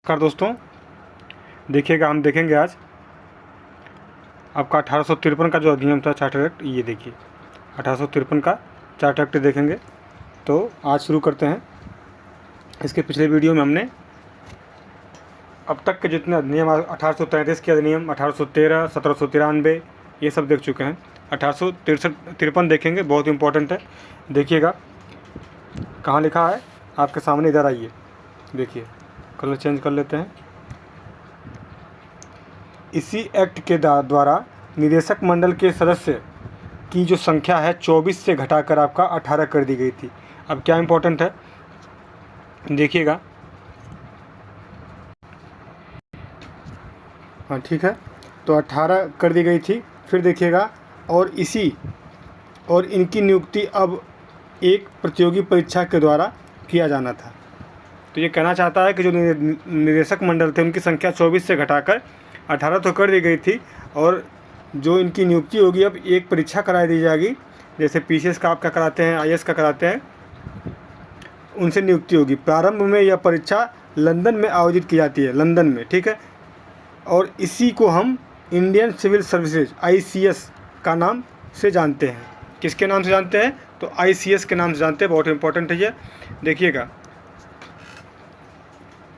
नमस्कार दोस्तों, देखिएगा हम देखेंगे आज आपका 1853 का जो अधिनियम था चार्टर एक्ट। ये देखिए 1853 का चार्टर एक्ट देखेंगे। तो आज शुरू करते हैं। इसके पिछले वीडियो में हमने अब तक के जितने अधिनियम 1833 के अधिनियम, 1813, 1793 ये सब देख चुके हैं। 1853 देखेंगे, बहुत इंपॉर्टेंट है। देखिएगा कहाँ लिखा है आपके सामने, इधर आइए देखिए, कलर चेंज कर लेते हैं। इसी एक्ट के द्वारा निदेशक मंडल के सदस्य की जो संख्या है 24 से घटाकर आपका 18 कर दी गई थी। अब क्या इंपॉर्टेंट है देखिएगा। हाँ ठीक है, तो 18 कर दी गई थी। फिर देखिएगा और इनकी नियुक्ति अब एक प्रतियोगी परीक्षा के द्वारा किया जाना था। तो ये कहना चाहता है कि जो निदेशक मंडल थे उनकी संख्या 24 से घटाकर 18 तो कर दी गई थी, और जो इनकी नियुक्ति होगी अब एक परीक्षा कराई दी जाएगी। जैसे पीसीएस का आपका कराते हैं, आईएएस का कराते हैं, उनसे नियुक्ति होगी। प्रारंभ में यह परीक्षा लंदन में आयोजित की जाती है, लंदन में, ठीक है। और इसी को हम इंडियन सिविल सर्विसेज आईसीएस का नाम से जानते हैं। किसके नाम से जानते हैं? तो आईसीएस के नाम से जानते हैं। बहुत इंपॉर्टेंट है ये। देखिएगा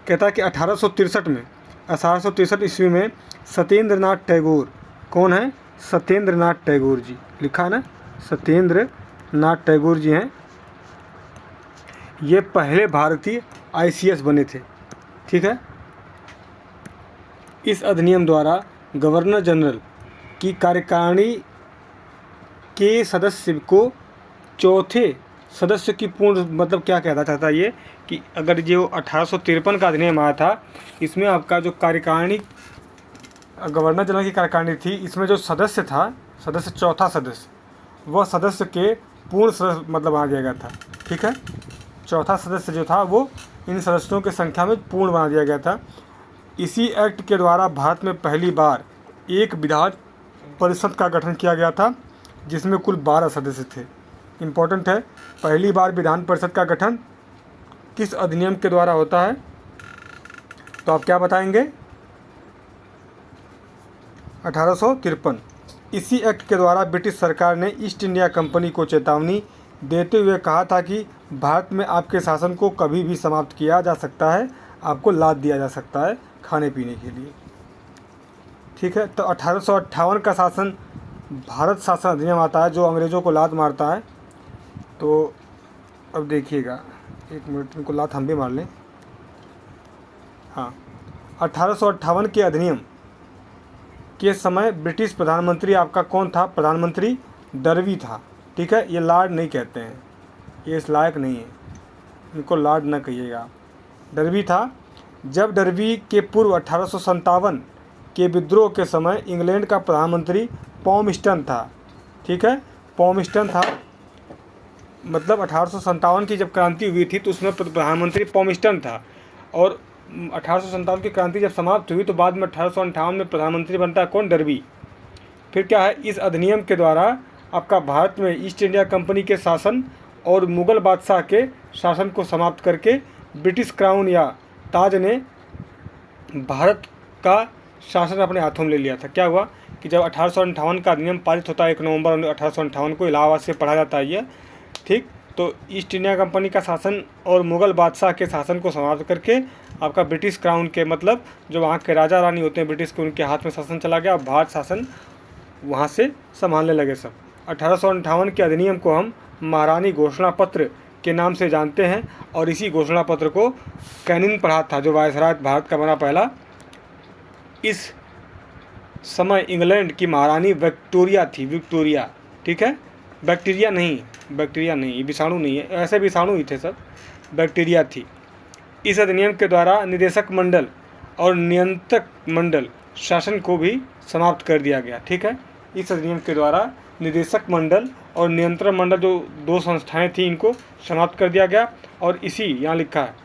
कहता है कि 1863 ईस्वी में सत्येंद्र नाथ टैगोर, कौन है? सत्येंद्र नाथ टैगोर जी, लिखा है ना, सत्येंद्र नाथ टैगोर जी हैं। ये पहले भारतीय आईसीएस बने थे, ठीक है। इस अधिनियम द्वारा गवर्नर जनरल की कार्यकारिणी के सदस्य को चौथे सदस्य की पूर्ण, मतलब क्या कहना चाहता है ये कि अगर जो 1853 का अधिनियम आया था, इसमें आपका जो कार्यकारिणी, गवर्नर जनरल की कार्यकारिणी थी, इसमें जो सदस्य था, सदस्य चौथा सदस्य, वह सदस्य के पूर्ण सदस्य मतलब आ गया था, ठीक है। चौथा सदस्य जो था वो इन सदस्यों की संख्या में पूर्ण बना दिया गया था। इसी एक्ट के द्वारा भारत में पहली बार एक विधान परिषद का गठन किया गया था, जिसमें कुल 12 सदस्य थे। इम्पोर्टेंट है, पहली बार विधान परिषद का गठन किस अधिनियम के द्वारा होता है? तो आप क्या बताएंगे? 1853। इसी एक्ट के द्वारा ब्रिटिश सरकार ने ईस्ट इंडिया कंपनी को चेतावनी देते हुए कहा था कि भारत में आपके शासन को कभी भी समाप्त किया जा सकता है, आपको लाद दिया जा सकता है खाने पीने के लिए, ठीक है। तो 1858 का शासन भारत शासन अधिनियम आता है, जो अंग्रेज़ों को लात मारता है। तो अब देखिएगा, एक मिनट, इनको लात हम भी मार लें। हाँ, 1858 के अधिनियम के समय ब्रिटिश प्रधानमंत्री आपका कौन था? प्रधानमंत्री डर्बी था, ठीक है। ये लॉर्ड नहीं कहते हैं, ये इस लायक नहीं है, इनको लॉर्ड ना कहिएगा। डर्बी था। जब डर्बी के पूर्व 1857 के विद्रोह के समय इंग्लैंड का प्रधानमंत्री पॉमस्टन था, ठीक है। पॉमस्टन था, मतलब 1857 की जब क्रांति हुई थी तो उसमें प्रधानमंत्री पॉमस्टन था, और 1857 की क्रांति जब समाप्त हुई तो बाद में 1858 में प्रधानमंत्री बनता है कौन? डर्बी। फिर क्या है, इस अधिनियम के द्वारा आपका भारत में ईस्ट इंडिया कंपनी के शासन और मुग़ल बादशाह के शासन को समाप्त करके ब्रिटिश क्राउन या ताज ने भारत का शासन अपने हाथों में ले लिया था। क्या हुआ कि जब 1858 का अधिनियम पारित होता है 1 नवंबर 1858 को, इलाहाबाद से पढ़ा जाता है ये, ठीक। तो ईस्ट इंडिया कंपनी का शासन और मुग़ल बादशाह के शासन को समाप्त करके आपका ब्रिटिश क्राउन के, मतलब जो वहाँ के राजा रानी होते हैं ब्रिटिश के, उनके हाथ में शासन चला गया, और भारत शासन वहाँ से संभालने लगे सब। 1858 के अधिनियम को हम महारानी घोषणा पत्र के नाम से जानते हैं, और इसी घोषणा पत्र को कैनिंग पढ़ा था, जो वायसराय भारत का बना पहला। इस समय इंग्लैंड की महारानी विक्टोरिया थी, विक्टोरिया, ठीक है। बैक्टीरिया नहीं, ये विषाणु नहीं है, ऐसे विषाणु ही थे सब, बैक्टीरिया थी। इस अधिनियम के द्वारा निदेशक मंडल और नियंत्रक मंडल शासन को भी समाप्त कर दिया गया, ठीक है। इस अधिनियम के द्वारा निदेशक मंडल और नियंत्रण मंडल, जो दो संस्थाएं थी, इनको समाप्त कर दिया गया। और इसी, यहाँ लिखा है,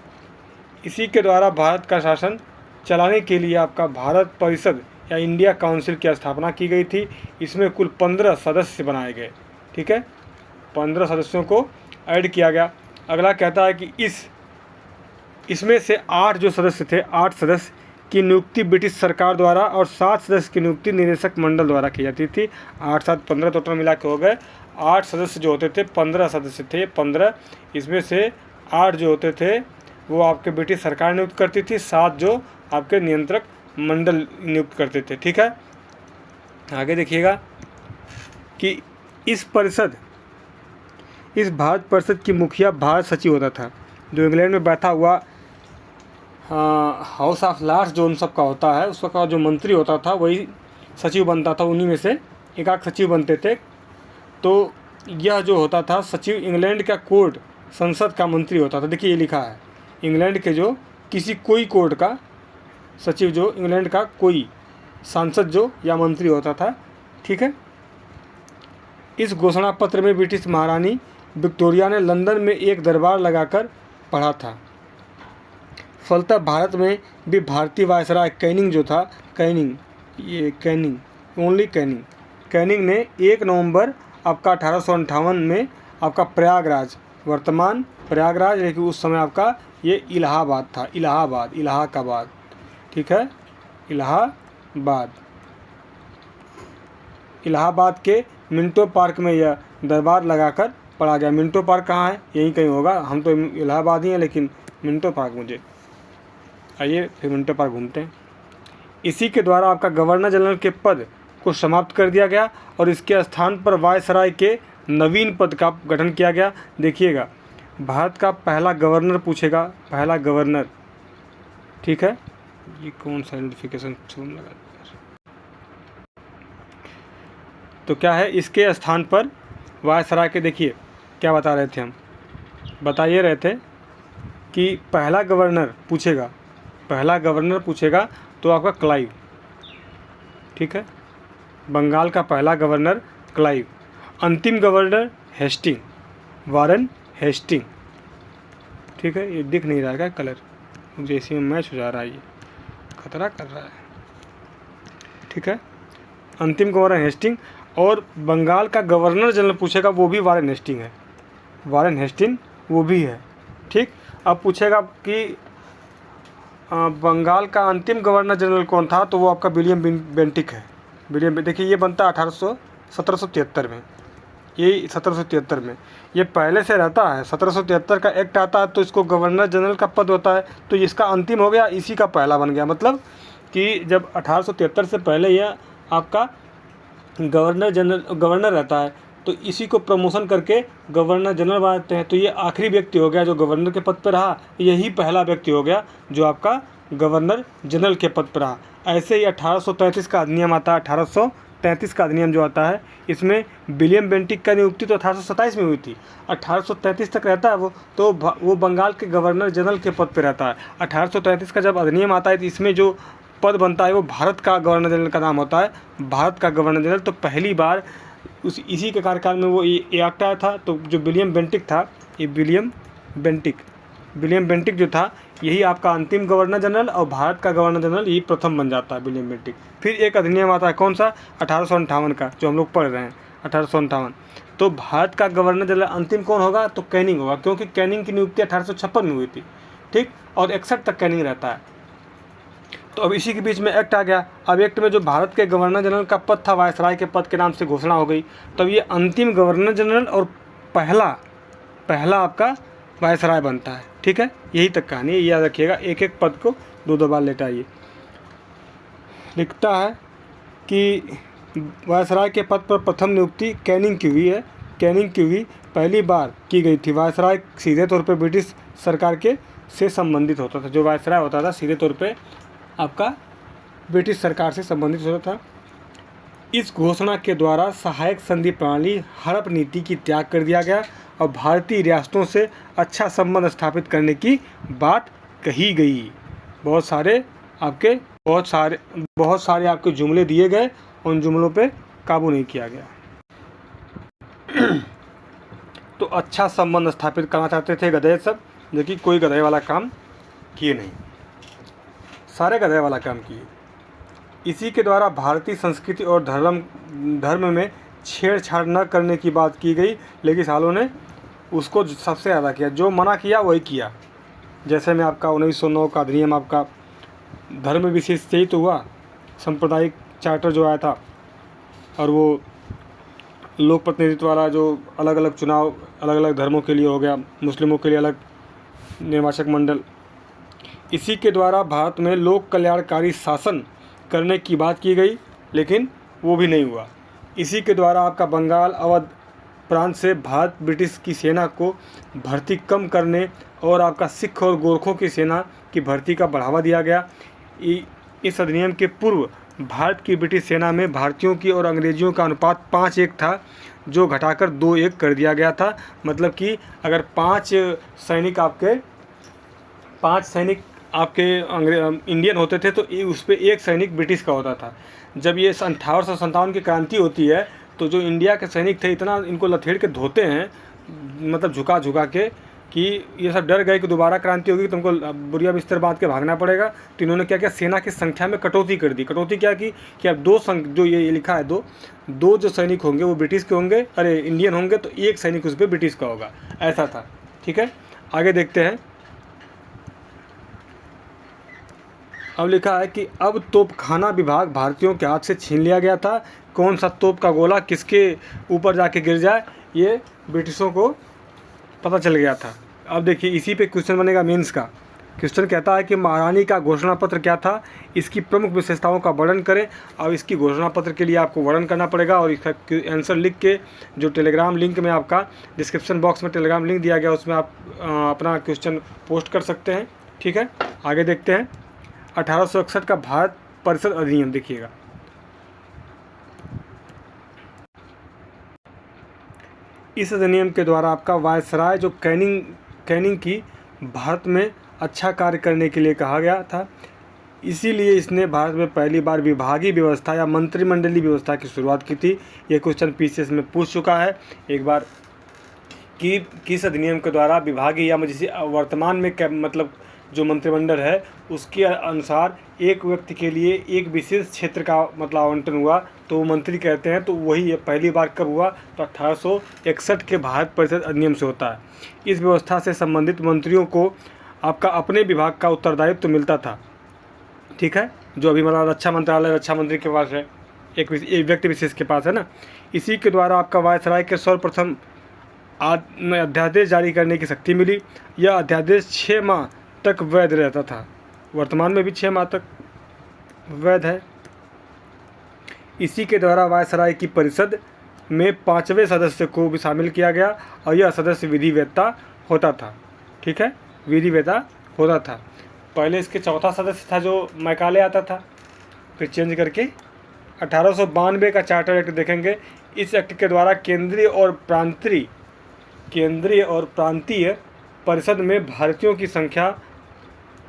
इसी के द्वारा भारत का शासन चलाने के लिए आपका भारत परिषद या इंडिया काउंसिल की स्थापना की गई थी। इसमें कुल 15 सदस्य बनाए गए, ठीक है। 15 सदस्यों को ऐड किया गया। अगला कहता है कि इस इसमें से 8 जो सदस्य थे, 8 सदस्य की नियुक्ति ब्रिटिश सरकार द्वारा और 7 सदस्य की नियुक्ति निदेशक मंडल द्वारा की जाती थी। 8 7 15 टोटल मिला के हो गए 8 सदस्य जो होते थे, 15 सदस्य थे 15। इसमें से 8 जो होते थे वो आपके ब्रिटिश सरकार नियुक्त करती थी, 7 जो आपके नियंत्रक मंडल नियुक्त करते थे। ठीक है, आगे देखिएगा कि इस भारत परिषद की मुखिया भारत सचिव होता था, जो इंग्लैंड में बैठा हुआ हाउस ऑफ लॉर्ड्स जो उन सब का होता है, उसका जो मंत्री होता था वही सचिव बनता था। उन्हीं में से एक आध सचिव बनते थे। तो यह जो होता था सचिव इंग्लैंड का कोर्ट संसद का मंत्री होता था। देखिए ये लिखा है, इंग्लैंड के जो कोई कोर्ट का सचिव, जो इंग्लैंड का कोई सांसद जो या मंत्री होता था। ठीक है, इस घोषणा पत्र में ब्रिटिश महारानी विक्टोरिया ने लंदन में एक दरबार लगाकर पढ़ा था। फलतः भारत में भी भारतीय वायसराय कैनिंग जो था, कैनिंग ने 1 नवंबर आपका 1858 में आपका प्रयागराज, वर्तमान प्रयागराज, लेकिन उस समय आपका ये इलाहाबाद था, इलाहाबाद। ठीक है, इलाहाबाद के मिंटो पार्क में यह दरबार लगाकर पढ़ा गया। मिंटो पार्क कहाँ है? यहीं कहीं होगा, हम तो इलाहाबाद ही हैं, लेकिन मिंटो पार्क मुझे, आइए फिर मिंटो पार्क घूमते हैं। इसी के द्वारा आपका गवर्नर जनरल के पद को समाप्त कर दिया गया और इसके स्थान पर वायसराय के नवीन पद का गठन किया गया। देखिएगा, भारत का पहला गवर्नर पूछेगा, पहला गवर्नर। ठीक है, ये कौन सा नोटिफिकेशन लगा? तो क्या है, इसके स्थान पर वायसराय के, देखिए क्या बता रहे थे हम, बताइए रहे थे कि पहला गवर्नर पूछेगा तो आपका क्लाइव। ठीक है, बंगाल का पहला गवर्नर क्लाइव, अंतिम गवर्नर हेस्टिंग, वारेन हेस्टिंग। ठीक है, ये दिख नहीं रहा है क्या कलर, मुझे इसी में मैच हो जा रहा है, ये खतरा कर रहा है। ठीक है, अंतिम गवर्नर हेस्टिंग। और बंगाल का गवर्नर जनरल पूछेगा, वो भी वारेन हेस्टिंग है, वारेन हेस्टिंग वो भी है। ठीक, अब पूछेगा कि बंगाल का अंतिम गवर्नर जनरल कौन था, तो वो आपका विलियम बेंटिक है। देखिए ये बनता है 1773 में, ये 1773 में, ये पहले से रहता है। 1773 का एक्ट आता है तो इसको गवर्नर जनरल का पद होता है, तो इसका अंतिम हो गया, इसी का पहला बन गया। मतलब कि जब 1873 से पहले यह आपका गवर्नर रहता है, तो इसी को प्रमोशन करके गवर्नर जनरल बनाते हैं। तो ये आखिरी व्यक्ति हो गया जो गवर्नर के पद पर रहा, यही पहला व्यक्ति हो गया जो आपका गवर्नर जनरल के पद पर रहा। ऐसे ही 1833 का अधिनियम आता है, 1833 का अधिनियम जो आता है, इसमें विलियम बेंटिक का नियुक्ति तो 1827 में हुई थी, 1833 तक रहता है वो, तो वो बंगाल के गवर्नर जनरल के पद पर रहता है। 1833 का जब अधिनियम आता है तो इसमें जो पद बनता है वो भारत का गवर्नर जनरल का नाम होता है, भारत का गवर्नर जनरल। तो पहली बार इसी के कार्यकाल में वो ये एक्ट आया था। तो जो विलियम बेंटिक था, ये विलियम बेंटिक जो था, यही आपका अंतिम गवर्नर जनरल, और भारत का गवर्नर जनरल यही प्रथम बन जाता है, विलियम बेंटिक। फिर एक अधिनियम आता है, कौन सा? 1858 का, जो हम लोग पढ़ रहे हैं, 1858। तो भारत का गवर्नर जनरल अंतिम कौन होगा? तो कैनिंग होगा, क्योंकि कैनिंग की नियुक्ति 1856 में हुई थी। ठीक, और 61 तक कैनिंग रहता है। तो अब इसी के बीच में एक्ट आ गया। अब एक्ट में जो भारत के गवर्नर जनरल का पद था, वायसराय के पद के नाम से घोषणा हो गई। तब ये अंतिम गवर्नर जनरल और पहला आपका वायसराय बनता है। ठीक है, यही तक कहानी है, याद रखिएगा। एक एक पद को 2 बार लेटाइए। लिखता है कि वायसराय के पद पर प्रथम नियुक्ति कैनिंग की हुई है। कैनिंग की हुई पहली बार की गई थी। वायसराय सीधे तौर पर ब्रिटिश सरकार के से संबंधित होता था। जो वायसराय होता था सीधे तौर पे आपका ब्रिटिश सरकार से संबंधित होता था। इस घोषणा के द्वारा सहायक संधि प्रणाली हड़प नीति की त्याग कर दिया गया और भारतीय रियासतों से अच्छा संबंध स्थापित करने की बात कही गई। बहुत सारे आपके जुमले दिए गए, उन जुमलों पे काबू नहीं किया गया। तो अच्छा संबंध स्थापित करना चाहते थे गधे सब, लेकिन कोई गधे वाला काम किए नहीं, सारे गधे वाला काम किए। इसी के द्वारा भारतीय संस्कृति और धर्म में छेड़छाड़ न करने की बात की गई, लेकिन सालों ने उसको सबसे ज़्यादा किया। जो मना किया वही किया। जैसे में आपका 1909 का अधिनियम आपका धर्म विशेष से ही तो हुआ, सांप्रदायिक चार्टर जो आया था, और वो लोक प्रतिनिधित्व वाला जो अलग अलग चुनाव अलग अलग धर्मों के लिए हो गया, मुस्लिमों के लिए अलग निर्वाचक मंडल। इसी के द्वारा भारत में लोक कल्याणकारी शासन करने की बात की गई, लेकिन वो भी नहीं हुआ। इसी के द्वारा आपका बंगाल अवध प्रांत से भारत ब्रिटिश की सेना को भर्ती कम करने और आपका सिख और गोरखों की सेना की भर्ती का बढ़ावा दिया गया। इस अधिनियम के पूर्व भारत की ब्रिटिश सेना में भारतीयों की और अंग्रेजियों का अनुपात 5:1 था, जो घटाकर 2:1 कर दिया गया था। मतलब कि अगर 5 सैनिक आपके इंडियन होते थे तो उस पर 1 सैनिक ब्रिटिश का होता था। जब ये 1857 की क्रांति होती है तो जो इंडिया के सैनिक थे इतना इनको लथेड़ के धोते हैं, मतलब झुका झुका के, कि ये सब डर गए कि दोबारा क्रांति होगी तो हमको बुरिया बिस्तर बांध के भागना पड़ेगा। तो इन्होंने क्या किया, सेना की संख्या में कटौती कर दी। कटौती क्या की कि अब जो ये लिखा है दो जो सैनिक होंगे वो ब्रिटिश के होंगे, अरे इंडियन होंगे, तो 1 सैनिक उस पर ब्रिटिश का होगा, ऐसा था। ठीक है, आगे देखते हैं। अब लिखा है कि अब तोपखाना विभाग भारतीयों के हाथ से छीन लिया गया था। कौन सा तोप का गोला किसके ऊपर जाके गिर जाए ये ब्रिटिशों को पता चल गया था। अब देखिए इसी पे क्वेश्चन बनेगा मेंस का। क्वेश्चन कहता है कि महारानी का घोषणा पत्र क्या था, इसकी प्रमुख विशेषताओं का वर्णन करें। अब इसकी घोषणा पत्र के लिए आपको वर्णन करना पड़ेगा और इसका आंसर लिख के जो टेलीग्राम लिंक में आपका डिस्क्रिप्शन बॉक्स में टेलीग्राम लिंक दिया गया उसमें आप अपना क्वेश्चन पोस्ट कर सकते हैं। ठीक है, आगे देखते हैं। 1861 का भारत परिषद अधिनियम देखिएगा। इस अधिनियम के द्वारा आपका वायसराय जो कैनिंग की भारत में अच्छा कार्य करने के लिए कहा गया था। इसीलिए इसने भारत में पहली बार विभागीय व्यवस्था या मंत्रिमंडलीय व्यवस्था की शुरुआत की थी। ये क्वेश्चन पीसीएस में पूछ चुका है एक बार कि किस अधिनियम के द्वारा विभागीय या जैसे वर्तमान में मतलब जो मंत्रिमंडल है उसके अनुसार एक व्यक्ति के लिए एक विशेष क्षेत्र का मतलब आवंटन हुआ तो वो मंत्री कहते हैं। तो वही पहली बार कब हुआ, तो 1861 के भारत परिषद अधिनियम से होता है। इस व्यवस्था से संबंधित मंत्रियों को आपका अपने विभाग का उत्तरदायित्व तो मिलता था। ठीक है, जो अभी हमारा रक्षा मंत्रालय रक्षा मंत्री के पास है, एक व्यक्ति विशेष के पास है ना। इसी के द्वारा आपका वायसराय के सर्वप्रथम अध्यादेश जारी करने की शक्ति मिली। यह अध्यादेश 6 माह तक वैध रहता था, वर्तमान में भी 6 माह तक वैध है। इसी के द्वारा वायसराय की परिषद में 5वें सदस्य को भी शामिल किया गया और यह सदस्य विधिवेत्ता होता था। ठीक है, विधिवेत्ता होता था। पहले इसके चौथा सदस्य था जो मैकाले आता था, फिर चेंज करके 1892 का चार्टर एक्ट देखेंगे। इस एक्ट के द्वारा केंद्रीय और प्रांतीय परिषद में भारतीयों की संख्या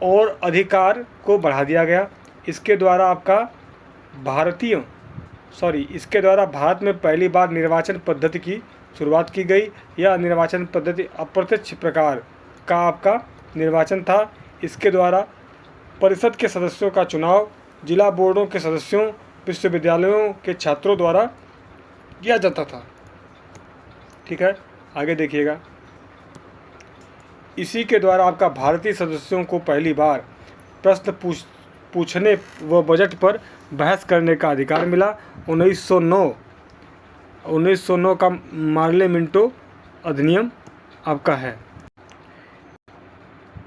और अधिकार को बढ़ा दिया गया। इसके द्वारा भारत में पहली बार निर्वाचन पद्धति की शुरुआत की गई। यह निर्वाचन पद्धति अप्रत्यक्ष प्रकार का आपका निर्वाचन था। इसके द्वारा परिषद के सदस्यों का चुनाव जिला बोर्डों के सदस्यों, विश्वविद्यालयों के छात्रों द्वारा किया जाता था। ठीक है, आगे देखिएगा। इसी के द्वारा आपका भारतीय सदस्यों को पहली बार प्रश्न पूछने व बजट पर बहस करने का अधिकार मिला। 1909 का मार्ले मिंटो अधिनियम आपका है,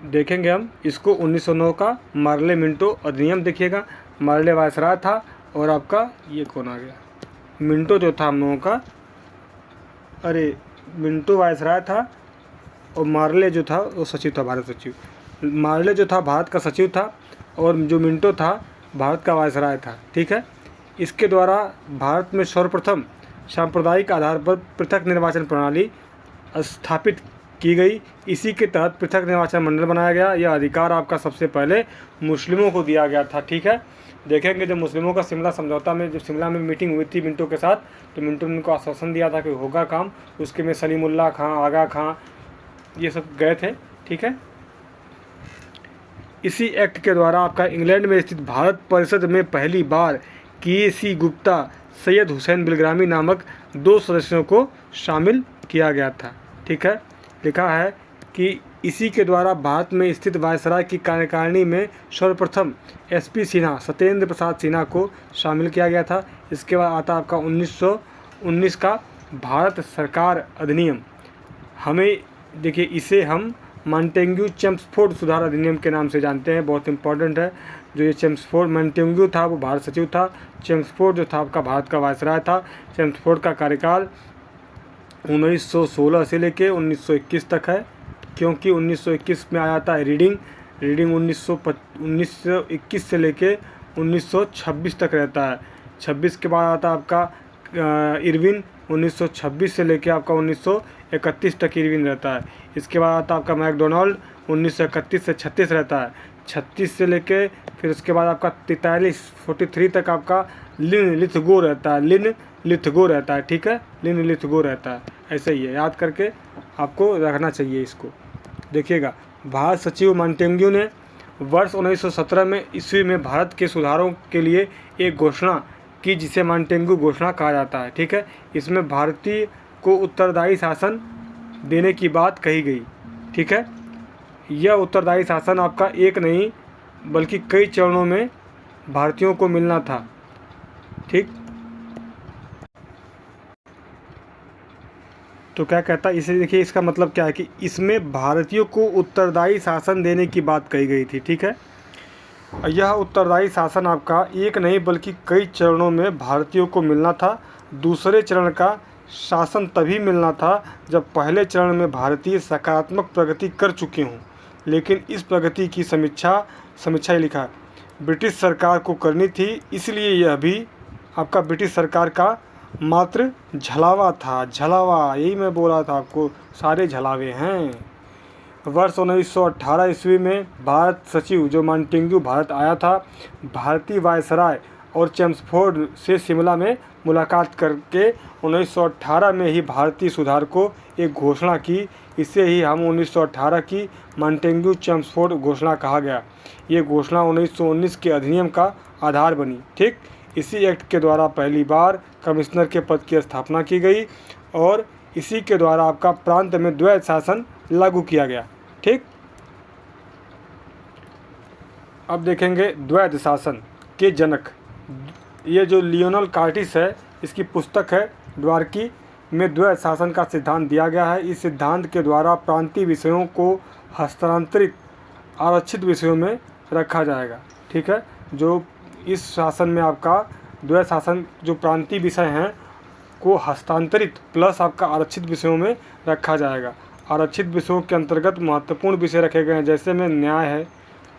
देखेंगे हम इसको। 1909 का मार्ले मिंटो अधिनियम देखिएगा। मार्ले वायसराय था और आपका ये कौन आ गया, मिंटो जो था हम लोगों का, अरे मिंटो वायसराय था और मार्ले जो था वो सचिव था, भारत सचिव। मार्ले जो था भारत का सचिव था और जो मिंटो था भारत का वायसराय था। ठीक है, इसके द्वारा भारत में सर्वप्रथम सांप्रदायिक आधार पर पृथक निर्वाचन प्रणाली स्थापित की गई। इसी के तहत पृथक निर्वाचन मंडल बनाया गया। यह अधिकार आपका सबसे पहले मुस्लिमों को दिया गया था। ठीक है, देखेंगे जब मुस्लिमों का शिमला समझौता में, जब शिमला में मीटिंग हुई थी मिंटो के साथ, तो मिंटो ने उनको आश्वासन दिया था कि होगा काम। उसके में सलीमुल्लाह खां, आगा खां, ये सब गए थे। ठीक है, इसी एक्ट के द्वारा आपका इंग्लैंड में स्थित भारत परिषद में पहली बार के.सी. गुप्ता, सैयद हुसैन बिलग्रामी नामक 2 सदस्यों को शामिल किया गया था। ठीक है, लिखा है कि इसी के द्वारा भारत में स्थित वायसराय की कार्यकारिणी में सर्वप्रथम SP सिन्हा, सत्येंद्र प्रसाद सिन्हा को शामिल किया गया था। इसके बाद आता आपका 1919 का भारत सरकार अधिनियम। हमें देखिए, इसे हम मॉन्टेग्यू चेम्सफोर्ड सुधार अधिनियम के नाम से जानते हैं, बहुत इंपॉर्टेंट है। जो ये चेम्सफोर्ड, मॉन्टेग्यू था वो भारत सचिव था, चेम्सफोर्ड जो था आपका भारत का वायसराय था। चेम्सफोर्ड का कार्यकाल 1916 से लेके 1921 तक है, क्योंकि 1921 में आया था रीडिंग 1921 से लेके 1926 तक रहता है। 26 के बाद आता है आपका इरविन, 1926 से लेके आपका 1931 तक इरविन रहता है। इसके बाद आता है आपका मैकडोनाल्ड, 1931 से 36 रहता है। 36 से लेके फिर उसके बाद आपका 43 तक आपका लिन लिथगो रहता है, लिन लिथगो रहता है, ठीक है, लिन लिथगो रहता है। ऐसे ही है, याद करके आपको रखना चाहिए इसको। देखिएगा, भारत सचिव मॉन्टेग्यू ने वर्ष 1917 में ईस्वी में भारत के सुधारों के लिए एक घोषणा की, जिसे मॉन्टेग्यू घोषणा कहा जाता है, ठीक है। इसमें भारतीय को उत्तरदायी शासन देने की बात कही गई, ठीक है। यह उत्तरदायी शासन आपका एक नहीं बल्कि कई चरणों में भारतीयों को मिलना था, ठीक। तो क्या कहता है इसे, देखिए इसका मतलब क्या है कि इसमें भारतीयों को उत्तरदायी शासन देने की बात कही गई थी, ठीक है। यह उत्तरदायी शासन आपका एक नहीं बल्कि कई चरणों में भारतीयों को मिलना था। दूसरे चरण का शासन तभी मिलना था जब पहले चरण में भारतीय सकारात्मक प्रगति कर चुके हों, लेकिन इस प्रगति की समीक्षा ही लिखा ब्रिटिश सरकार को करनी थी, इसलिए यह भी आपका ब्रिटिश सरकार का मात्र झलावा था। झलावा, यही मैं बोला था आपको, सारे झलावे हैं। वर्ष 1918 ईस्वी में भारत सचिव जो मॉन्टेग्यू भारत आया था, भारतीय वायसराय और चेम्सफोर्ड से शिमला में मुलाकात करके 1918 में ही भारतीय सुधार को एक घोषणा की। इसे ही हम 1918 की मॉन्टेग्यू चेम्सफोर्ड घोषणा कहा गया। ये घोषणा 1919 के अधिनियम का आधार बनी, ठीक। इसी एक्ट के द्वारा पहली बार कमिश्नर के पद की स्थापना की गई और इसी के द्वारा आपका प्रांत में द्वैध शासन लागू किया गया, ठीक। अब देखेंगे द्वैध शासन के जनक। ये जो लियोनल कार्टिस है, इसकी पुस्तक है द्वारकी में द्वैध शासन का सिद्धांत दिया गया है। इस सिद्धांत के द्वारा प्रांतीय विषयों को हस्तांतरित आरक्षित विषयों में रखा जाएगा, ठीक है। जो इस शासन में आपका द्वैध शासन जो प्रांतीय विषय हैं को हस्तांतरित प्लस आपका आरक्षित विषयों में रखा जाएगा। आरक्षित विषयों के अंतर्गत महत्वपूर्ण विषय रखे गए हैं, जैसे में न्याय है,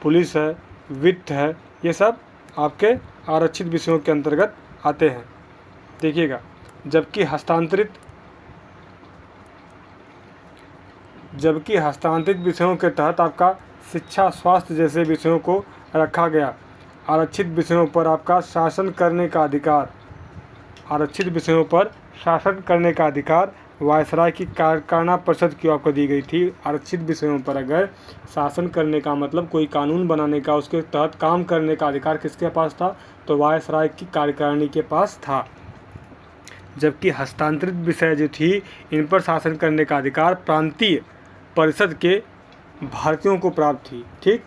पुलिस है, वित्त है, ये सब आपके आरक्षित विषयों के अंतर्गत आते हैं। देखिएगा, जबकि हस्तांतरित विषयों के तहत आपका शिक्षा, स्वास्थ्य जैसे विषयों को रखा गया। आरक्षित विषयों पर आपका शासन करने का अधिकार, आरक्षित विषयों पर शासन करने का अधिकार वायसराय की कार्यकारिणी परिषद की आपको दी गई थी। आरक्षित विषयों पर अगर शासन करने का मतलब कोई कानून बनाने का, उसके तहत काम करने का अधिकार किसके पास था, तो वायसराय की कार्यकारिणी के पास था। जबकि हस्तांतरित विषय जो थी, इन पर शासन करने का अधिकार प्रांतीय परिषद के भारतीयों को प्राप्त थी, ठीक।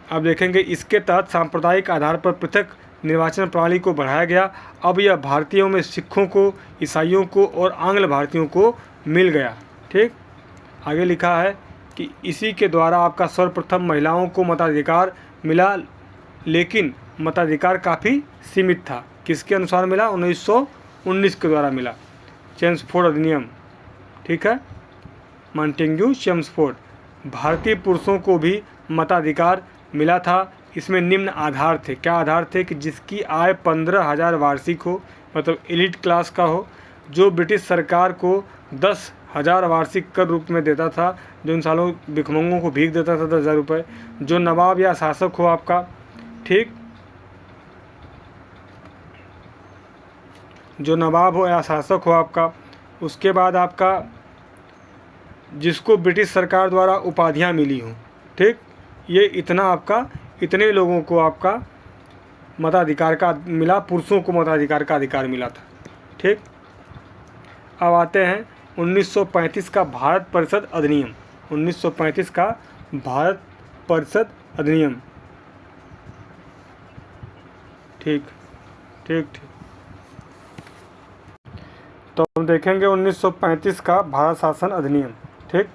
अब देखेंगे, इसके तहत सांप्रदायिक आधार पर पृथक निर्वाचन प्रणाली को बढ़ाया गया। अब यह भारतीयों में सिखों को, ईसाइयों को और आंग्ल भारतीयों को मिल गया, ठीक। आगे लिखा है कि इसी के द्वारा आपका सर्वप्रथम महिलाओं को मताधिकार मिला, लेकिन मताधिकार काफ़ी सीमित था। किसके अनुसार मिला? 1919 के द्वारा मिला, चेम्सफोर्ड अधिनियम, ठीक है, मॉन्टेग्यू चेम्सफोर्ड। भारतीय पुरुषों को भी मताधिकार मिला था। इसमें निम्न आधार थे। क्या आधार थे? कि जिसकी आय 15,000 वार्षिक हो, मतलब एलिट क्लास का हो, जो ब्रिटिश सरकार को 10,000 वार्षिक कर रूप में देता था, जो इन सालों भिखमंगों को भीख देता था 10,000 रुपये, जो नवाब या शासक हो आपका, ठीक, जो नवाब हो या शासक हो आपका। उसके बाद आपका जिसको ब्रिटिश सरकार द्वारा उपाधियाँ मिली हों, ठीक, ये इतना आपका, इतने लोगों को आपका मताधिकार का मिला, पुरुषों को मताधिकार का अधिकार मिला था, ठीक। अब आते हैं 1935 का भारत परिषद अधिनियम। 1935 का भारत परिषद अधिनियम। ठीक ठीक ठीक। तो हम देखेंगे 1935 का भारत शासन अधिनियम। ठीक,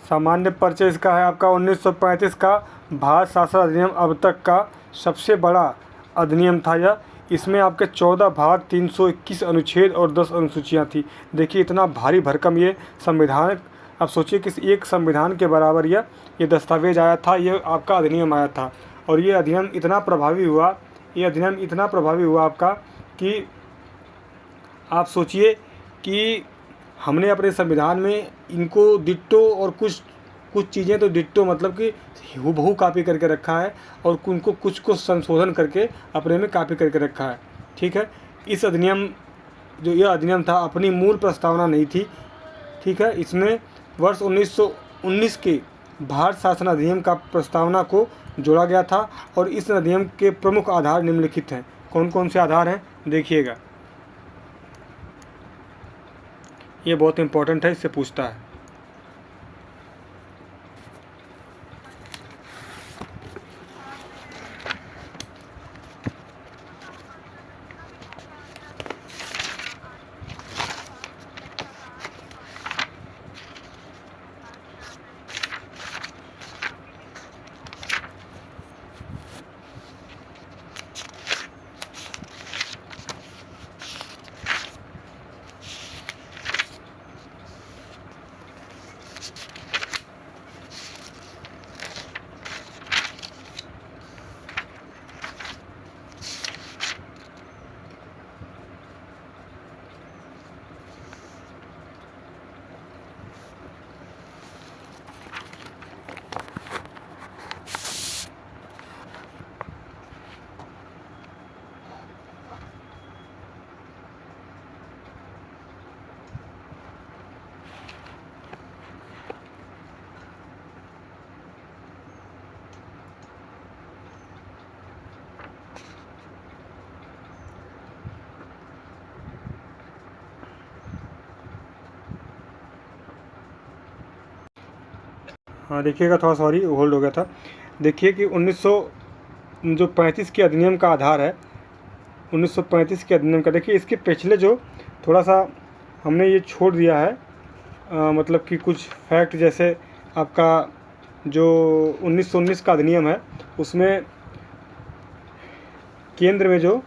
सामान्य परिचय इसका है आपका 1935 का भारत शासन अधिनियम अब तक का सबसे बड़ा अधिनियम था यह। इसमें आपके 14 भाग, 321 अनुच्छेद और 10 अनुसूचियाँ थी। देखिए इतना भारी भरकम ये संविधान, आप सोचिए कि एक संविधान के बराबर ये दस्तावेज आया था, ये आपका अधिनियम आया था। और ये अधिनियम इतना प्रभावी हुआ आपका कि आप सोचिए कि हमने अपने संविधान में इनको डिट्टो और कुछ चीज़ें तो डिट्टो मतलब कि हूबहू कॉपी करके रखा है, और उनको कुछ संशोधन करके अपने में कॉपी करके रखा है। ठीक है, इस अधिनियम जो यह अधिनियम था अपनी मूल प्रस्तावना नहीं थी। ठीक है, इसमें वर्ष 1919 के भारत शासन अधिनियम का प्रस्तावना को जोड़ा गया था, और इस अधिनियम के प्रमुख आधार निम्नलिखित हैं। कौन कौन से आधार हैं देखिएगा, ये बहुत इंपॉर्टेंट है, इससे पूछता है। हाँ देखिएगा, थोड़ा सॉरी होल्ड हो गया था। देखिए कि 1935 के अधिनियम का आधार है, 1935 के अधिनियम का। देखिए इसके पिछले जो थोड़ा सा हमने ये छोड़ दिया है, मतलब कि कुछ फैक्ट, जैसे आपका जो 1919 का अधिनियम है उसमें केंद्र में जब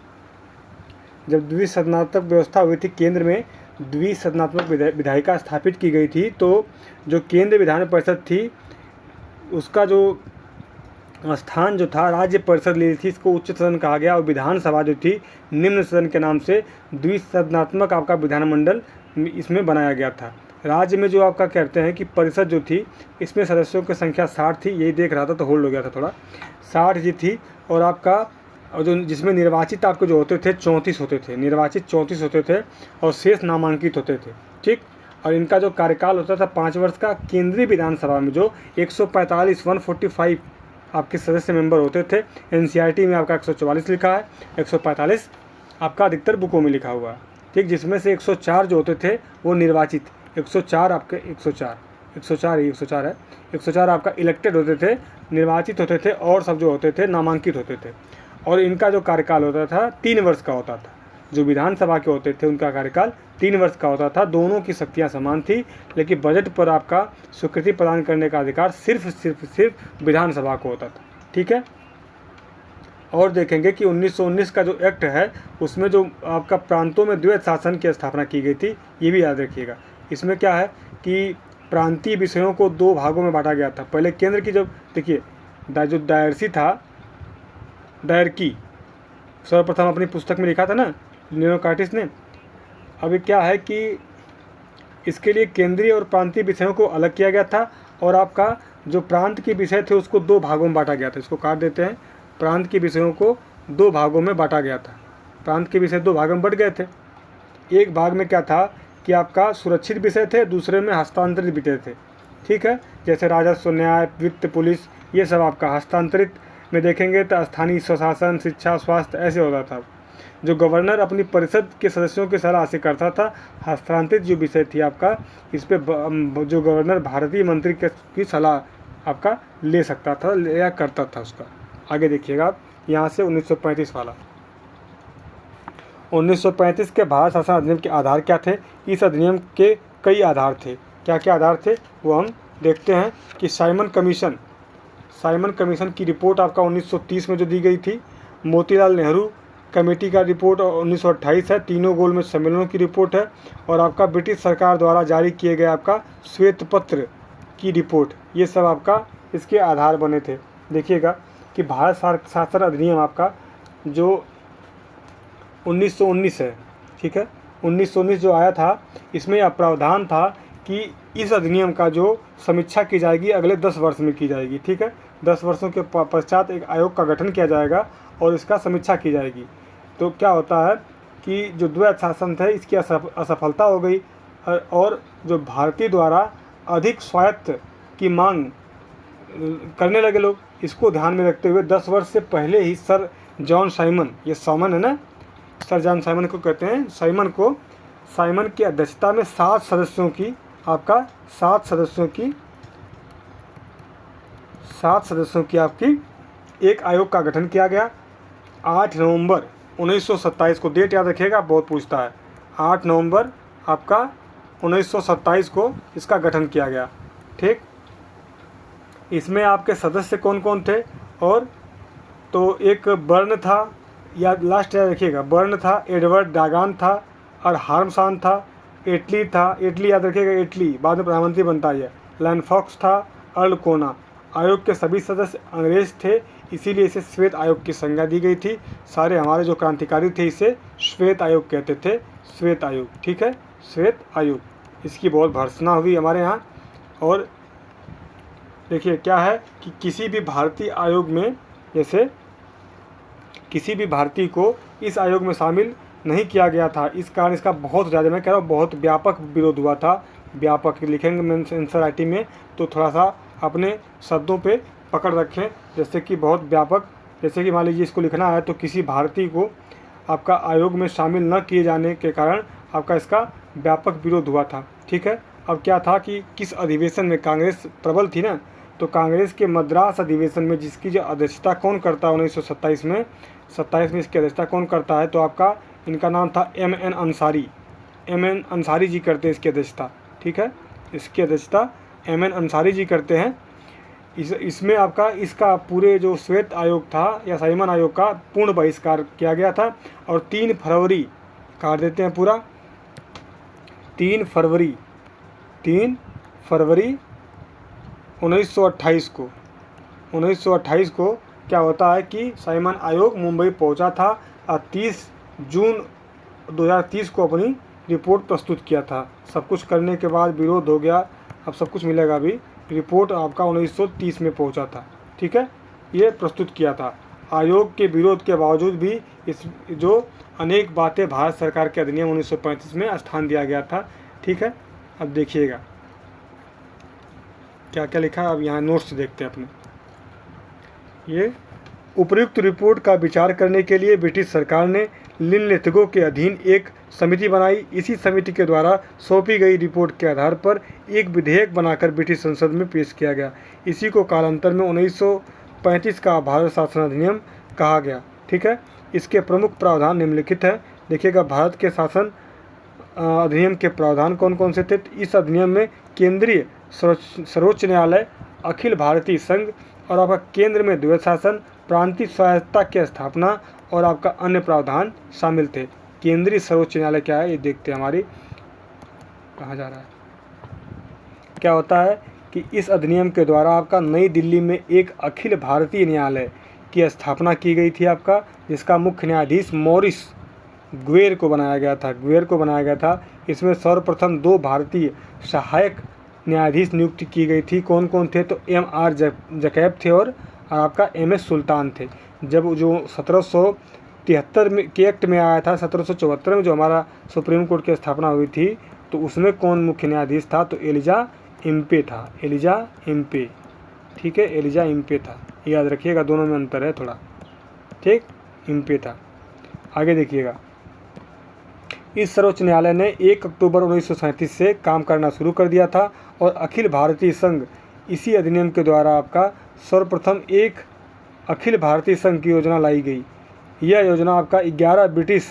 द्विसदनात्मक व्यवस्था हुई थी, केंद्र में द्विसदनात्मक विधायिका स्थापित की गई थी, तो जो केंद्र विधान परिषद थी उसका जो स्थान जो था राज्य परिषद ली थी, इसको उच्च सदन कहा गया, और विधानसभा जो थी निम्न सदन के नाम से द्विसदनात्मक आपका विधानमंडल इसमें बनाया गया था। राज्य में जो आपका कहते हैं कि परिषद जो थी इसमें सदस्यों की संख्या 60 थी, यही देख रहा था तो होल्ड हो गया था थोड़ा, 60 जी थी। और आपका और जो जिसमें निर्वाचित आपके जो होते थे 34 होते थे, निर्वाचित 34 होते थे, और शेष नामांकित होते थे। ठीक, और इनका जो कार्यकाल होता था 5 वर्ष का। केंद्रीय विधानसभा में जो 145 आपके सदस्य मेंबर होते थे, एनसीईआरटी में आपका 144 लिखा है, 145 आपका अधिकतर बुकों में लिखा हुआ है। ठीक, जिसमें से 104 जो होते थे वो निर्वाचित, 104 आपके 104 है, 104 आपका इलेक्टेड होते थे, निर्वाचित होते थे, और सब जो होते थे नामांकित होते थे। और इनका जो कार्यकाल होता था 3 वर्ष का होता था। जो विधानसभा के होते थे उनका कार्यकाल 3 वर्ष का होता था। दोनों की शक्तियां समान थी, लेकिन बजट पर आपका स्वीकृति प्रदान करने का अधिकार सिर्फ विधानसभा को होता था। ठीक है, और देखेंगे कि 1919 का जो एक्ट है उसमें जो आपका प्रांतों में द्वैत शासन की स्थापना की गई थी, ये भी याद रखिएगा। इसमें क्या है कि प्रांतीय विषयों को 2 भागों में बांटा गया था। पहले केंद्र की जब देखिए जो दायरसी था, दायरकी सर्वप्रथम अपनी पुस्तक में लिखा था ना लियोनार्डिस ने। अभी क्या है कि इसके लिए केंद्रीय और प्रांतीय विषयों को अलग किया गया था, और आपका जो प्रांत के विषय थे उसको 2 भागों में बांटा गया था। इसको काट देते हैं, प्रांत के विषयों को 2 भागों में बांटा गया था। प्रांत के विषय 2 भागों में बट गए थे। एक भाग में क्या था कि आपका सुरक्षित विषय थे, दूसरे में हस्तांतरित विषय थे। ठीक है, जैसे राजस्व, न्याय, वित्त, पुलिस, ये सब आपका हस्तांतरित में देखेंगे तो स्थानीय स्वशासन, शिक्षा, स्वास्थ्य ऐसे होता था। जो गवर्नर अपनी परिषद के सदस्यों की सलाह से करता था। हस्तांतरित जो विषय थी आपका, इस पे जो गवर्नर भारतीय मंत्री की सलाह आपका ले सकता था या करता था उसका। आगे देखिएगा आप यहाँ से 1935 वाला। 1935 के भारत शासन अधिनियम के आधार क्या थे? इस अधिनियम के कई आधार थे। क्या क्या आधार थे वो हम देखते हैं कि साइमन कमीशन की रिपोर्ट आपका 1930 में जो दी गई थी, मोतीलाल नेहरू कमेटी का रिपोर्ट 1928 है, तीनों गोलमेज सम्मेलनों की रिपोर्ट है, और आपका ब्रिटिश सरकार द्वारा जारी किए गए आपका श्वेत पत्र की रिपोर्ट, ये सब आपका इसके आधार बने थे। देखिएगा कि भारत शासन अधिनियम आपका जो 1919 है, ठीक है, 1919 जो आया था, इसमें यह प्रावधान था कि इस अधिनियम का जो समीक्षा की जाएगी अगले 10 वर्ष में की जाएगी, ठीक है। 10 वर्षों के पश्चात एक आयोग का गठन किया जाएगा और इसका समीक्षा की जाएगी। तो क्या होता है कि जो द्वैध शासन थे इसकी असफलता हो गई और जो भारतीय द्वारा अधिक स्वायत्त की मांग करने लगे लोग। इसको ध्यान में रखते हुए 10 वर्ष से पहले ही सर जॉन साइमन, ये साइमन है ना, सर जॉन साइमन को कहते हैं, साइमन की अध्यक्षता में 7 सदस्यों की आपका 7 सदस्यों की आपकी एक आयोग का गठन किया गया। 8 नवंबर 1927 को, डेट याद रखिएगा, बहुत पूछता है, 8 नवंबर आपका 1927 को इसका गठन किया गया, ठीक। इसमें आपके सदस्य कौन कौन थे? और तो एक बर्न था, या लास्ट याद रखिएगा, बर्न था, एडवर्ड डागान था, और हार्मसान था, एटली था, एटली याद रखिएगा, एटली बाद में प्रधानमंत्री बनता है, लैंडफॉक्स था, अर्ल कोना। आयोग के सभी सदस्य अंग्रेज थे, इसीलिए इसे श्वेत आयोग की संज्ञा दी गई थी। सारे हमारे जो क्रांतिकारी थे इसे श्वेत आयोग कहते थे, श्वेत आयोग, ठीक है, श्वेत आयोग। इसकी बहुत भर्त्सना हुई हमारे यहाँ। और देखिए क्या है कि किसी भी भारतीय आयोग में, जैसे किसी भी भारतीय को इस आयोग में शामिल नहीं किया गया था, इस कारण इसका बहुत ज़्यादा, मैं कह रहा हूँ बहुत व्यापक विरोध हुआ था। व्यापक लिखेंगे मैं आंसर राइटिंग में तो थोड़ा सा अपने शब्दों पे पकड़ रखें, जैसे कि बहुत व्यापक, जैसे कि मान लीजिए इसको लिखना है तो किसी भारतीय को आपका आयोग में शामिल न किए जाने के कारण आपका इसका व्यापक विरोध हुआ था, ठीक है। अब क्या था कि किस अधिवेशन में कांग्रेस प्रबल थी ना, तो कांग्रेस के मद्रास अधिवेशन में जिसकी जो अध्यक्षता कौन करता है 1927 में, 27 में इसकी अध्यक्षता कौन करता है, तो आपका इनका नाम था M.N. अंसारी जी करते हैं इसकी अध्यक्षता, ठीक है। इसकी अध्यक्षता M.N. अंसारी जी करते हैं। इसमें आपका इसका पूरे जो श्वेत आयोग था या साइमन आयोग का पूर्ण बहिष्कार किया गया था। और 3 फरवरी काट देते हैं पूरा, 3 फरवरी 1928 को क्या होता है कि साइमन आयोग मुंबई पहुंचा था और 30 जून 2030 को अपनी रिपोर्ट प्रस्तुत किया था। सब कुछ करने के बाद विरोध हो गया, अब सब कुछ मिलेगा अभी। रिपोर्ट आपका 1930 में पहुंचा था, ठीक है, ये प्रस्तुत किया था। आयोग के विरोध के बावजूद भी इस जो अनेक बातें भारत सरकार के अधिनियम 1935 में स्थान दिया गया था, ठीक है। अब देखिएगा क्या क्या लिखा है, अब यहाँ नोट्स देखते हैं अपने। ये उपयुक्त रिपोर्ट का विचार करने के लिए ब्रिटिश सरकार ने निम्नलिखितों के अधीन एक समिति बनाई। इसी समिति के द्वारा सौंपी गई रिपोर्ट के आधार पर एक विधेयक बनाकर ब्रिटिश संसद में पेश किया गया। इसी को कालांतर में 1935 का भारत शासन अधिनियम कहा गया, ठीक है। इसके प्रमुख प्रावधान निम्नलिखित है। देखिएगा भारत के शासन अधिनियम के प्रावधान कौन कौन से थे। इस अधिनियम में केंद्रीय सर्वोच्च न्यायालय, अखिल भारतीय संघ और आपका केंद्र में द्वैध शासन, प्रांतीय स्वायत्तता की स्थापना और आपका अन्य प्रावधान शामिल थे। केंद्रीय सर्वोच्च न्यायालय क्या है ये देखते हैं, हमारी कहाँ जा रहा है। क्या होता है कि इस अधिनियम के द्वारा आपका नई दिल्ली में एक अखिल भारतीय न्यायालय की स्थापना की गई थी आपका, जिसका मुख्य न्यायाधीश मॉरिस ग्वेर को बनाया गया था। इसमें सर्वप्रथम 2 भारतीय सहायक न्यायाधीश नियुक्त की गई थी। कौन कौन थे, तो M.R. जकैब थे और आपका M.S. सुल्तान थे। जब जो 1773 में के एक्ट में आया था, 1774 में जो हमारा सुप्रीम कोर्ट की स्थापना हुई थी, तो उसमें कौन मुख्य न्यायाधीश था, तो एलिजा इम्पे था, ठीक है, एलिजा इम्पे था। याद रखिएगा, दोनों में अंतर है थोड़ा, ठीक, इम्पे था। आगे देखिएगा, इस सर्वोच्च न्यायालय ने 1 अक्टूबर 1937 से काम करना शुरू कर दिया था और अखिल भारतीय संघ इसी अधिनियम के द्वारा आपका सर्वप्रथम एक अखिल भारतीय संघ की योजना लाई गई। यह योजना आपका 11 ब्रिटिश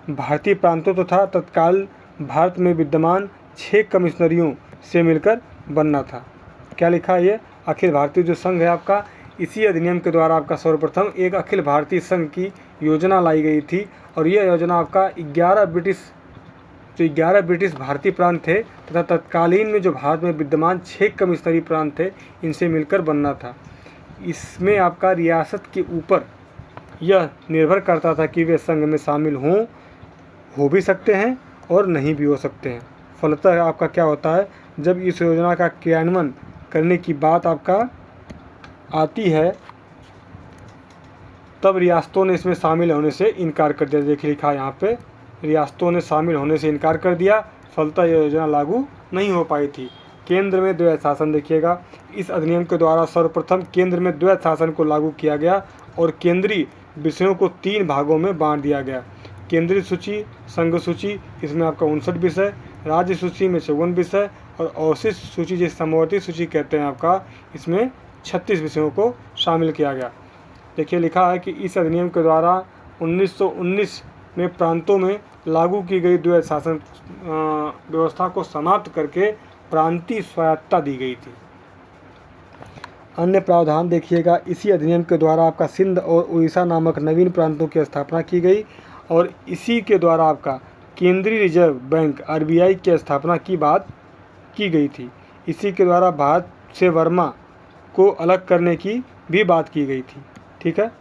भारतीय प्रांतों तथा तत्काल भारत में विद्यमान 6 कमिश्नरियों से मिलकर बनना था। क्या लिखा है ये? अखिल भारतीय जो संघ है आपका, इसी अधिनियम के द्वारा आपका सर्वप्रथम एक अखिल भारतीय संघ की योजना लाई गई थी और यह योजना आपका 11 ब्रिटिश भारतीय प्रांत थे तथा तत्कालीन में जो भारत में विद्यमान 6 कमिश्नरी प्रांत थे, इनसे मिलकर बनना था। इसमें आपका रियासत के ऊपर यह निर्भर करता था कि वे संघ में शामिल हो भी सकते हैं और नहीं भी हो सकते हैं। फलतः आपका क्या होता है, जब इस योजना का क्रियान्वयन करने की बात आपका आती है तब रियासतों ने इसमें शामिल होने से इनकार कर दिया। देखिए लिखा है यहाँ पे, रियासतों ने शामिल होने से इनकार कर दिया, फलतः यह योजना लागू नहीं हो पाई थी। केंद्र में द्वैध शासन देखिएगा, इस अधिनियम के द्वारा सर्वप्रथम केंद्र में द्वैध शासन को लागू किया गया और केंद्रीय विषयों को 3 भागों में बांट दिया गया। केंद्रीय सूची, संघ सूची, इसमें आपका 59 विषय, राज्य सूची में 54 विषय और अवशिष्ट सूची जिसे समवर्ती सूची कहते हैं आपका, इसमें 36 विषयों को शामिल किया गया। देखिए लिखा है कि इस अधिनियम के द्वारा 1919 में प्रांतों में लागू की गई द्वैध शासन व्यवस्था को समाप्त करके प्रांतीय स्वायत्तता दी गई थी। अन्य प्रावधान देखिएगा, इसी अधिनियम के द्वारा आपका सिंध और उड़ीसा नामक नवीन प्रांतों की स्थापना की गई और इसी के द्वारा आपका केंद्रीय रिजर्व बैंक RBI की स्थापना की बात की गई थी। इसी के द्वारा भारत से वर्मा को अलग करने की भी बात की गई थी। ठीक है।